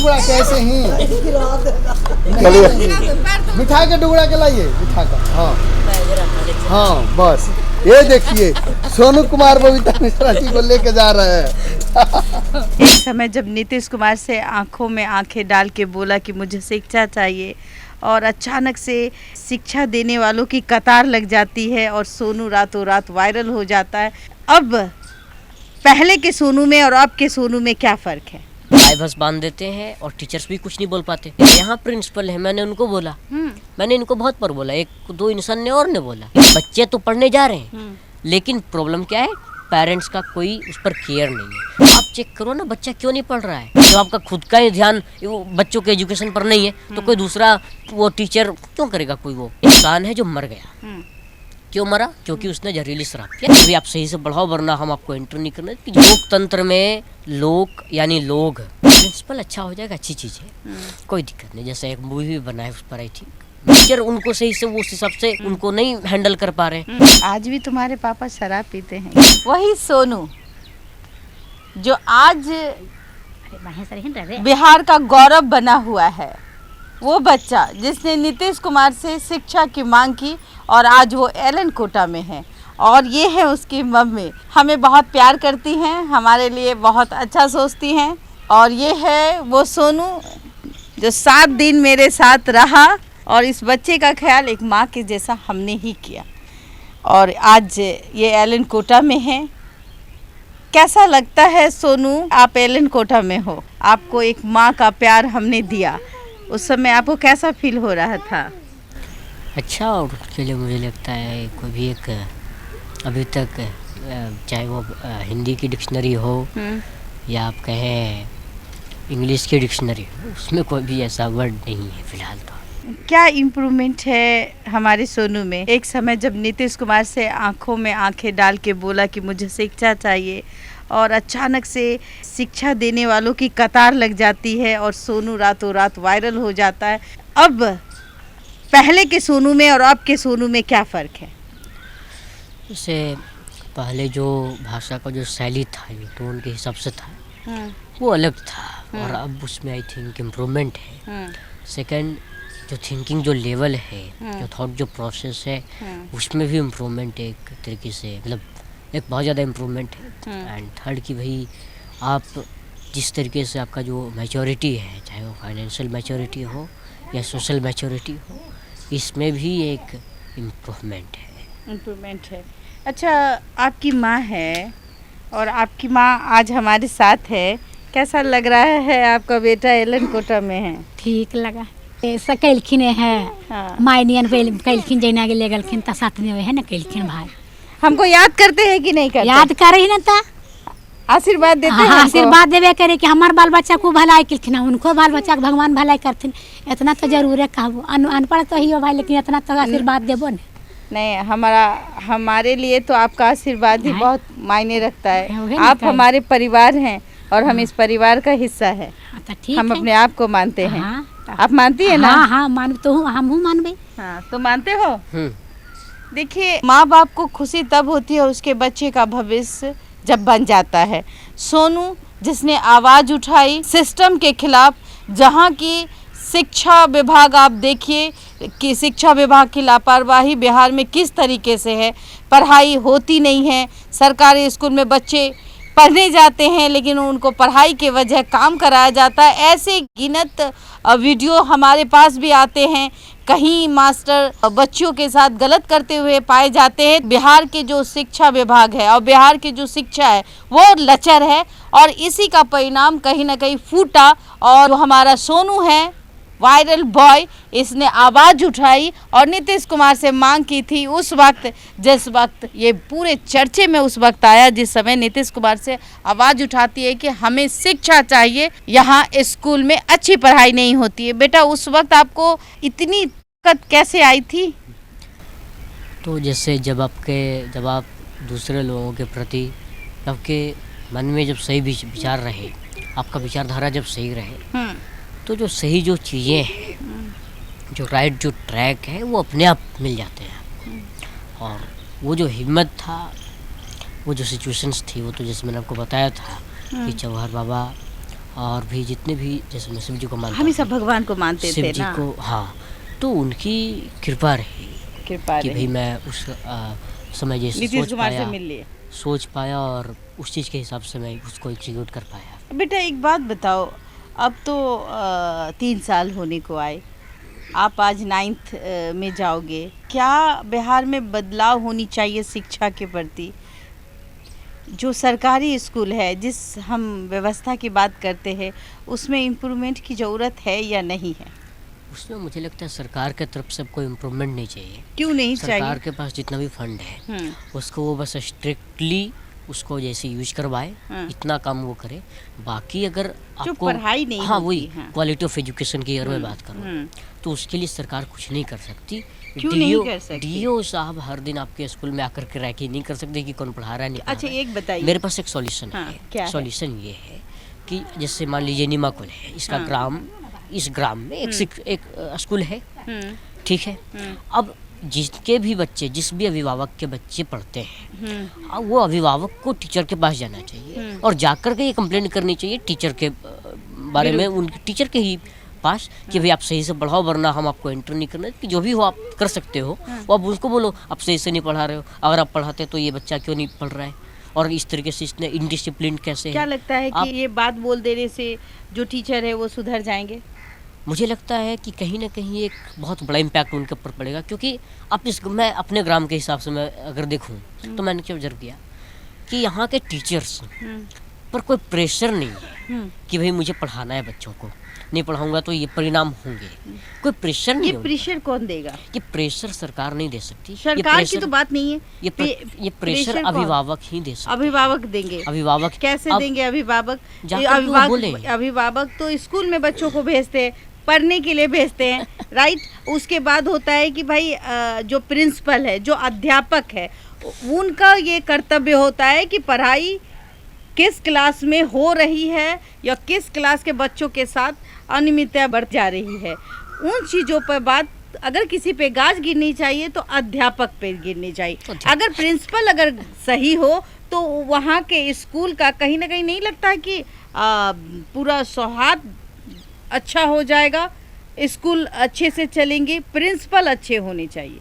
टुकड़ा कैसे ही मिठाई का टुकड़ा के लाइए, मिठाई का। हाँ हाँ बस ये देखिए सोनू कुमार बबीता मिश्रा जी को लेके जा रहे हैं। एक समय जब नीतीश कुमार से आंखों में आंखें डाल के बोला कि मुझे शिक्षा चाहिए, और अचानक से शिक्षा देने वालों की कतार लग जाती है और सोनू रातों रात वायरल हो जाता है। अब पहले के सोनू में और अब के सोनू में क्या फ़र्क है? बस बांध देते हैं और टीचर्स भी कुछ नहीं बोल पाते। यहाँ प्रिंसिपल है, मैंने उनको बोला, मैंने इनको बहुत बार बोला, एक दो इंसान ने और ने बोला, बच्चे तो पढ़ने जा रहे हैं, लेकिन प्रॉब्लम क्या है, पेरेंट्स का कोई उस पर केयर नहीं है। आप चेक करो ना, बच्चा क्यों नहीं पढ़ रहा है। जब आपका खुद का ही ध्यान वो बच्चों के एजुकेशन पर नहीं है, तो कोई दूसरा वो टीचर क्यों करेगा। कोई वो इंसान है जो मर गया, क्यों मरा? क्योंकि उसने जहरीली शराब किया। अभी आप सही से बढ़ाओ, वरना हम आपको एंटर नहीं करने। लोकतंत्र में लोग यानी लोग, प्रिंसिपल अच्छा हो जाएगा, अच्छी चीज़ है, कोई दिक्कत नहीं। जैसे एक मूवी भी बनाए, उस पर आई थी, टीचर उनको सही से वो उस हिसाब से उनको नहीं हैंडल कर पा रहे। आज भी तुम्हारे पापा शराब पीते हैं। वही सोनू जो आज बिहार का गौरव बना हुआ है, वो बच्चा जिसने नीतीश कुमार से शिक्षा की मांग की और आज वो एलन कोटा में है, और ये है उसकी मम्मी। हमें बहुत प्यार करती हैं, हमारे लिए बहुत अच्छा सोचती हैं, और ये है वो सोनू जो 7 दिन मेरे साथ रहा, और इस बच्चे का ख्याल एक माँ के जैसा हमने ही किया, और आज ये एलन कोटा में है। कैसा लगता है सोनू, आप एलन कोटा में हो, आपको एक माँ का प्यार हमने दिया, उस समय आपको कैसा फील हो रहा था? अच्छा, और उसके लिए मुझे लगता है कोई भी एक अभी तक चाहे वो हिंदी की डिक्शनरी हो या आप कहें इंग्लिश की डिक्शनरी, उसमें कोई भी ऐसा वर्ड नहीं है फिलहाल। तो क्या इम्प्रूवमेंट है हमारे सोनू में? एक समय जब नीतीश कुमार से आंखों में आंखें डाल के बोला कि मुझे शिक्षा चाहिए, और अचानक से शिक्षा देने वालों की कतार लग जाती है और सोनू रातों रात वायरल हो जाता है। अब पहले के सोनू में और अब के सोनू में क्या फ़र्क है? जैसे पहले जो भाषा का जो शैली था, तो उनके हिसाब से था, वो अलग था, और अब उसमें आई थिंक इम्प्रूवमेंट है। सेकंड, जो थिंकिंग जो लेवल है, जो थॉट जो प्रोसेस है, उसमें भी इम्प्रूवमेंट है एक तरीके से, मतलब एक बहुत ज़्यादा इम्प्रूवमेंट है। एंड थर्ड कि भाई आप जिस तरीके से आपका जो मैच्योरिटी है, चाहे वो फाइनेंशियल मैच्योरिटी हो या सोशल मैच्योरिटी हो, इसमें भी एक इम्प्रूवमेंट है। अच्छा, आपकी माँ है और आपकी माँ आज हमारे साथ है, कैसा लग रहा है आपका बेटा एलन कोटा में है? ठीक लगा, ऐसा कैलखिन है। हाँ। मायनियन कैलखिन जैना ले गलखिन त साथ में है ना, कैलखिन भाई हमको याद करते हैं कि नहीं करते? याद करे ही ना, ता आशीर्वाद देते हैं। आशीर्वाद देवे करे कि हमार बाल बच्चा को भलाई किलखिन, उनको बाल बच्चा को भगवान भलाई करथिन, इतना तो जरूर है। कहबो अनपढ़ तो ही हो भाई, लेकिन इतना तो आशीर्वाद देबो न। नहीं, हमारे लिए तो आपका आशीर्वाद ही बहुत मायने रखता है। आप हमारे परिवार हैं और हम इस परिवार का हिस्सा है। हम अपने आप को मानते हैं। आप मानती है ना? हाँ मान तो हूँ, हम हूँ मानबे। हाँ, तो मानते हो? देखिए, माँ बाप को खुशी तब होती है उसके बच्चे का भविष्य जब बन जाता है। सोनू जिसने आवाज़ उठाई सिस्टम के खिलाफ, जहाँ की शिक्षा विभाग, आप देखिए कि शिक्षा विभाग की लापरवाही बिहार में किस तरीके से है। पढ़ाई होती नहीं है, सरकारी स्कूल में बच्चे पढ़ने जाते हैं लेकिन उनको पढ़ाई के वजह काम कराया जाता है। ऐसे गिनत वीडियो हमारे पास भी आते हैं, कहीं मास्टर बच्चों के साथ गलत करते हुए पाए जाते हैं। बिहार के जो शिक्षा विभाग है और बिहार की जो शिक्षा है वो लचर है, और इसी का परिणाम कहीं ना कहीं फूटा। और हमारा सोनू है वायरल बॉय, इसने आवाज़ उठाई और नीतीश कुमार से मांग की थी उस वक्त, जिस वक्त ये पूरे चर्चे में उस वक्त आया, जिस समय नीतीश कुमार से आवाज़ उठाती है कि हमें शिक्षा चाहिए, यहाँ स्कूल में अच्छी पढ़ाई नहीं होती है। बेटा, उस वक्त आपको इतनी दिक्कत कैसे आई थी? तो जैसे जब आप दूसरे लोगों के प्रति आपके मन में जब सही विचार रहे, आपका विचारधारा जब सही रहे, तो जो सही जो चीज़ें हैं, जो राइट जो ट्रैक है, वो अपने आप मिल जाते हैं। और वो जो हिम्मत था, वो जो सिचुएशंस थी, वो तो जैसे मैंने आपको बताया था कि जवाहर बाबा और भी जितने भी, जैसे मैं शिव जी को मानता हम ही हूँ, सब भगवान को मानते शिव थे जी ना, को, हाँ, तो उनकी कृपा रही कृपा कि रही। भाई मैं उस समय जैसे नीतीश कुमार से मिल लिए। सोच पाया और उस चीज़ के हिसाब से मैं उसको एग्जीक्यूट कर पाया। बेटा एक बात बताओ, अब तो 3 साल होने को आए, आप आज 9th में जाओगे, क्या बिहार में बदलाव होनी चाहिए शिक्षा के प्रति? जो सरकारी स्कूल है, जिस हम व्यवस्था की बात करते हैं, उसमें इम्प्रूवमेंट की ज़रूरत है या नहीं है? उसमें मुझे लगता है सरकार के तरफ से कोई इम्प्रूवमेंट नहीं चाहिए। क्यों नहीं सरकार चाहिए? के पास जितना भी फंड है उसको वो बस स्ट्रिक्टली उसको जैसे यूज करवाए, इतना काम वो करे। बाकी अगर जो आपको पढ़ाई नहीं हाँ होती, वही हाँ। क्वालिटी ऑफ एजुकेशन की अगर मैं बात करूँ तो उसके लिए सरकार कुछ नहीं कर सकती। क्यों नहीं कर सकती? डीओ साहब हर दिन आपके स्कूल में आकर के रैकी नहीं कर सकते कि कौन पढ़ा रहा है नहीं पढ़ा अच्छा रहा है। एक बताइए। मेरे पास एक सॉल्यूशन हाँ, क्या है। है? सॉल्यूशन ये है कि जैसे मान लीजिए नीमाकुल है, इसका इस ग्राम में एक स्कूल है, ठीक है। अब जिसके भी बच्चे, जिस भी अभिभावक के बच्चे पढ़ते हैं, अब वो अभिभावक को टीचर के पास जाना चाहिए और जाकर के ये कंप्लेंट करनी चाहिए टीचर के बारे में, उनके टीचर के ही पास कि भाई आप सही से पढ़ाओ, वरना हम आपको एंटर नहीं करना। कि जो भी हो आप कर सकते हो, वो आप उसको बोलो आप सही से नहीं पढ़ा रहे हो, अगर आप पढ़ाते तो ये बच्चा क्यों नहीं पढ़ रहा है, और इस तरीके से इसने इनडिसिप्लिन कैसे क्या है। लगता है कि ये बात बोल देने से जो टीचर है वो सुधर जाएंगे? मुझे लगता है कि कहीं ना कहीं एक बहुत बड़ा इम्पैक्ट उनके ऊपर पड़ेगा, क्योंकि अब मैं अपने ग्राम के हिसाब से मैं अगर देखूं तो मैंने क्या ऑब्जर्व किया कि यहाँ के टीचर्स पर कोई प्रेशर नहीं है कि भाई मुझे पढ़ाना है बच्चों को, नहीं पढ़ाऊंगा तो ये परिणाम होंगे, कोई प्रेशर नहीं ये है उनका। प्रेशर कौन देगा? ये प्रेशर सरकार नहीं दे सकती। सरकार की तो बात नहीं है, ये प्रेशर कौन? अभिभावक ही दे सकते हैं। अभिभावक देंगे। अभिभावक कैसे अब देंगे अभिभावक? जाकर के वो बोले। अभिभावक तो स्कूल में बच्चों को भेजते हैं, पढ़ने के लिए भेजते हैं, राइट। उसके बाद होता है कि भाई जो प्रिंसिपल है, जो अध्यापक है, उनका ये कर्तव्य होता है कि पढ़ाई किस क्लास में हो रही है या किस क्लास के बच्चों के साथ अनियमितता बढ़ जा रही है, उन चीज़ों पर बात, अगर किसी पे गाज गिरनी चाहिए तो अध्यापक पे गिरनी चाहिए। अगर प्रिंसिपल अगर सही हो तो वहाँ के स्कूल का कहीं ना कहीं नहीं लगता है कि पूरा सौहार्द अच्छा हो जाएगा, स्कूल अच्छे से चलेंगे, प्रिंसिपल अच्छे होने चाहिए।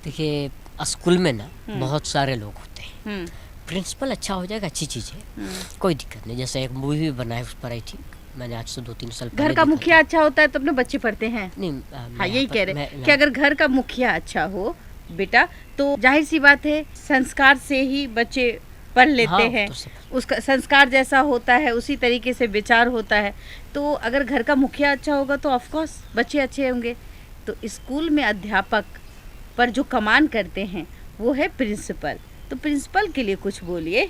देखिए स्कूल में ना बहुत सारे लोग होते हैं, प्रिंसिपल अच्छा हो जाएगा अच्छी चीज़ है, कोई दिक्कत नहीं। जैसे एक मूवी भी बना है उस पर आई थी, मैंने आज से 2-3 साल पहले घर का देखा मुखिया था। अच्छा होता है तो अपने बच्चे पढ़ते हैं। नहीं हाँ यही कह रहे हैं कि अगर घर का मुखिया अच्छा हो बेटा तो जाहिर सी बात है संस्कार से ही बच्चे पढ़ लेते हैं, उसका संस्कार जैसा होता है उसी तरीके से विचार होता है। तो अगर घर का मुखिया अच्छा होगा तो ऑफ कोर्स बच्चे अच्छे होंगे। तो स्कूल में अध्यापक पर जो कमान करते हैं वो है प्रिंसिपल, तो प्रिंसिपल के लिए कुछ बोलिए।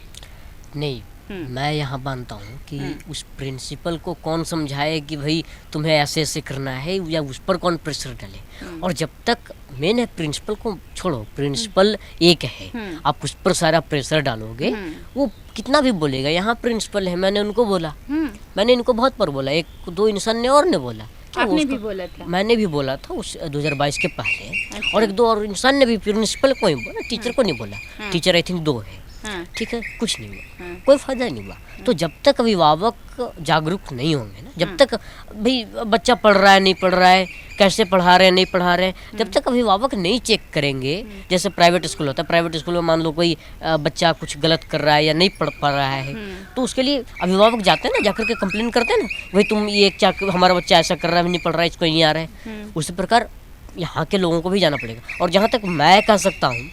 नहीं मैं यहाँ मानता हूँ कि उस प्रिंसिपल को कौन समझाए कि भाई तुम्हें ऐसे ऐसे करना है, या उस पर कौन प्रेशर डाले। और जब तक मेन है प्रिंसिपल को छोड़ो, प्रिंसिपल एक है, आप उस पर सारा प्रेशर डालोगे वो कितना भी बोलेगा। यहाँ प्रिंसिपल है, मैंने उनको बोला, मैंने इनको बहुत बार बोला, 1-2 इंसान ने और ने बोला, आपने भी बोला था? मैंने भी बोला था उस 2022 के पहले। अच्छा। और 1-2 और इंसान ने भी प्रिंसिपल को ही बोला, टीचर को नहीं बोला। टीचर आई थिंक 2 है, ठीक है, कुछ नहीं हुआ, कोई फायदा नहीं हुआ। तो जब तक अभिभावक जागरूक नहीं होंगे ना, जब तक भाई बच्चा पढ़ रहा है नहीं पढ़ रहा है, कैसे पढ़ा रहे हैं नहीं पढ़ा रहे हैं, जब तक अभिभावक नहीं चेक करेंगे। जैसे प्राइवेट स्कूल होता है, प्राइवेट स्कूल में मान लो कोई बच्चा कुछ गलत कर रहा है या नहीं पढ़ पा रहा है, तो उसके लिए अभिभावक जाते हैं ना, जाकर के कंप्लेन करते हैं ना, भाई तुम ये क्या, हमारा बच्चा ऐसा कर रहा है, नहीं पढ़ रहा है, इसको नहीं आ रहा है। उसी प्रकार यहाँ के लोगों को भी जाना पड़ेगा। और जहाँ तक मैं कह सकता हूँ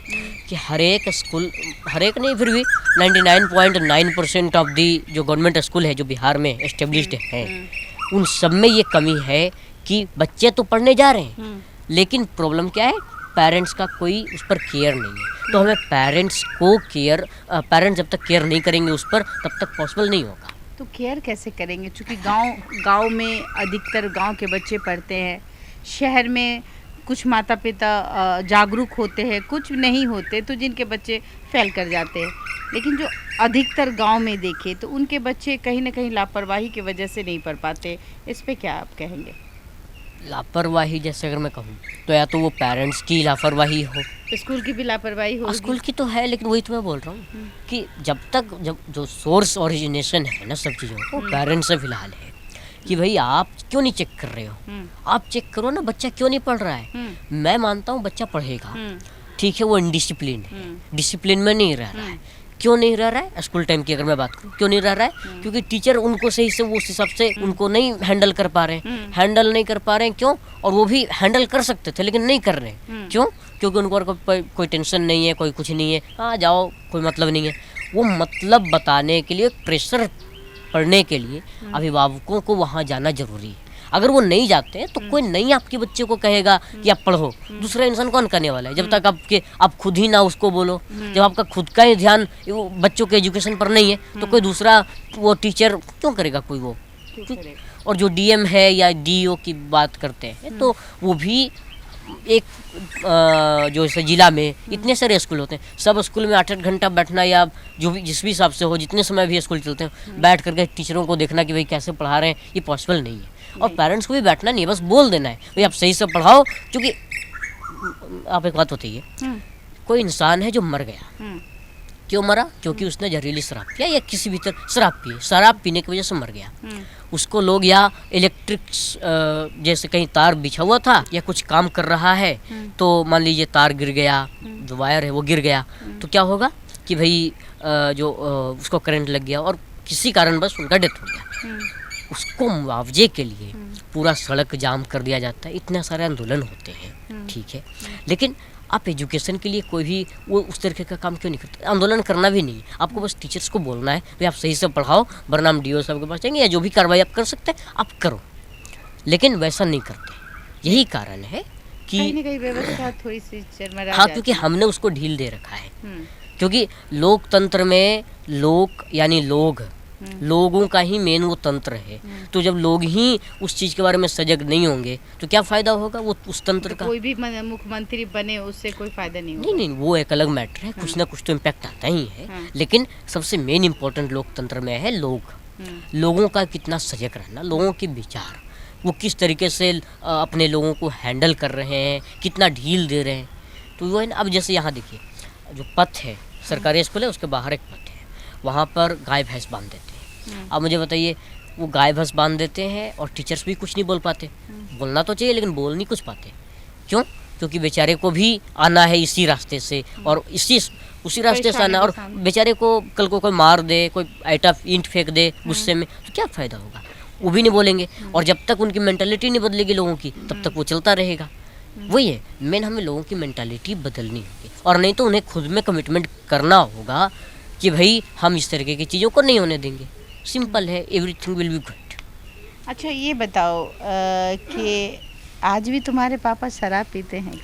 कि हर एक स्कूल, हर एक नहीं फिर भी 99.9% ऑफ दी जो गवर्नमेंट स्कूल है जो बिहार में एस्टेब्लिश्ड हैं, उन सब में ये कमी है कि बच्चे तो पढ़ने जा रहे हैं, लेकिन प्रॉब्लम क्या है, पेरेंट्स का कोई उस पर केयर नहीं है। तो हमें पेरेंट्स को केयर, पेरेंट्स जब तक केयर नहीं करेंगे उस पर, तब तक पॉसिबल नहीं होगा। तो केयर कैसे करेंगे? क्योंकि गांव में अधिकतर गांव के बच्चे पढ़ते हैं, शहर में कुछ माता पिता जागरूक होते हैं, कुछ नहीं होते, तो जिनके बच्चे फेल कर जाते हैं। लेकिन जो अधिकतर गांव में देखे तो उनके बच्चे कहीं ना कहीं लापरवाही की वजह से नहीं पढ़ पाते। इस पे क्या आप कहेंगे? लापरवाही जैसे अगर मैं कहूँ तो या तो वो पेरेंट्स की लापरवाही हो, स्कूल की भी लापरवाही होगी। स्कूल की तो है, लेकिन वही तो मैं बोल रहा हूँ कि जब जो सोर्स ओरिजिनेशन है ना सब चीज़ों वो पेरेंट्स से फिलहाल है कि भाई आप क्यों नहीं चेक कर रहे हो, आप चेक करो ना बच्चा क्यों नहीं पढ़ रहा है। मैं मानता हूँ बच्चा पढ़ेगा, ठीक है, वो इनडिसिप्लिन है, डिसिप्लिन में नहीं रह रहा है। क्यों नहीं रह रहा है? स्कूल टाइम की अगर मैं बात करूँ क्यों नहीं रह रहा है, क्योंकि टीचर उनको सही से वो उस हिसाब से उनको नहीं हैंडल कर पा रहे हैं। हैंडल नहीं कर पा रहे हैं क्यों? और वो भी हैंडल कर सकते थे लेकिन नहीं कर रहे हैं। क्यों? क्योंकि उनको और कोई टेंशन नहीं है, कोई कुछ नहीं है, हाँ जाओ कोई मतलब नहीं है। वो मतलब बताने के लिए, प्रेशर पढ़ने के लिए अभिभावकों को वहाँ जाना जरूरी है। अगर वो नहीं जाते हैं तो कोई नहीं आपके बच्चे को कहेगा कि आप पढ़ो, दूसरा इंसान कौन करने वाला है जब तक आप खुद ही ना उसको बोलो। जब आपका खुद का ही ध्यान वो बच्चों के एजुकेशन पर नहीं है तो कोई दूसरा वो टीचर क्यों करेगा कोई वो। और जो डीएम है या डीओ की बात करते हैं तो वो भी एक जो ऐसे जिला में इतने सारे स्कूल होते हैं, सब स्कूल में 8-8 घंटा बैठना या जो भी जिस भी हिसाब से हो, जितने समय भी स्कूल चलते हैं, बैठ करके टीचरों को देखना कि भाई कैसे पढ़ा रहे हैं, ये पॉसिबल नहीं है। और पेरेंट्स को भी बैठना नहीं है, बस बोल देना है भाई आप सही से पढ़ाओ। क्योंकि आप एक बात होती है, कोई इंसान है जो मर गया, क्यों मरा? क्योंकि उसने जहरीली शराब पिया या किसी भी तरह शराब पीने की वजह से मर गया। उसको लोग या इलेक्ट्रिक जैसे कहीं तार बिछा हुआ था या कुछ काम कर रहा है तो मान लीजिए तार गिर गया, जो वायर है वो गिर गया, तो क्या होगा कि भाई उसको करंट लग गया और किसी कारणवश उनका डेथ हो गया। उसको मुआवजे के लिए पूरा सड़क जाम कर दिया जाता है, इतने सारे आंदोलन होते हैं, ठीक है। लेकिन आप एजुकेशन के लिए कोई भी वो उस तरीके का काम क्यों नहीं करते? आंदोलन करना भी नहीं, आपको बस टीचर्स को बोलना है भाई आप सही से पढ़ाओ, वरना हम डीओ साहब के पास जाएंगे या जो भी कार्रवाई आप कर सकते हैं आप करो। लेकिन वैसा नहीं करते, यही कारण है कि कहीं ना कहीं व्यवस्था थोड़ी सी चरमरा हाँ, क्योंकि हमने उसको ढील दे रखा है। क्योंकि लोकतंत्र में लोग यानी लोगों का ही मेन वो तंत्र है। तो जब लोग ही उस चीज के बारे में सजग नहीं होंगे तो क्या फायदा होगा वो उस तंत्र का? कोई भी मुख्यमंत्री बने उससे कोई फायदा नहीं होगा। नहीं, वो एक अलग मैटर है, कुछ ना कुछ तो इम्पैक्ट आता ही है। लेकिन सबसे मेन इम्पोर्टेंट लोकतंत्र में है लोगों का कितना सजग रहना, लोगों के विचार, वो किस तरीके से अपने लोगों को हैंडल कर रहे हैं, कितना ढील दे रहे हैं। तो वो है ना, अब जैसे यहाँ देखिए जो पथ है, सरकारी स्कूल है उसके बाहर एक पथ है, वहाँ पर गाय भैंस बांध देते हैं। अब मुझे बताइए, वो गाय भैंस बांध देते हैं और टीचर्स भी कुछ नहीं बोल पाते। बोलना तो चाहिए लेकिन बोल नहीं कुछ पाते। क्यों? क्योंकि बेचारे को भी आना है इसी रास्ते से और उसी रास्ते से आना, और बेचारे को कल को कोई मार दे, कोई ईंट फेंक दे गुस्से में, तो क्या फ़ायदा होगा? वो भी नहीं बोलेंगे। और जब तक उनकी मेंटालिटी नहीं बदलेगी लोगों की तब तक वो चलता रहेगा। वही है मेन, हमें लोगों की मेंटालिटी बदलनी होगी, और नहीं तो उन्हें खुद में कमिटमेंट करना होगा कि भाई हम इस तरीके की चीज़ों को नहीं होने देंगे। सिंपल है, एवरीथिंग विल बी गुड। अच्छा ये बताओ कि आज भी तुम्हारे पापा शराब पीते हैं क्या?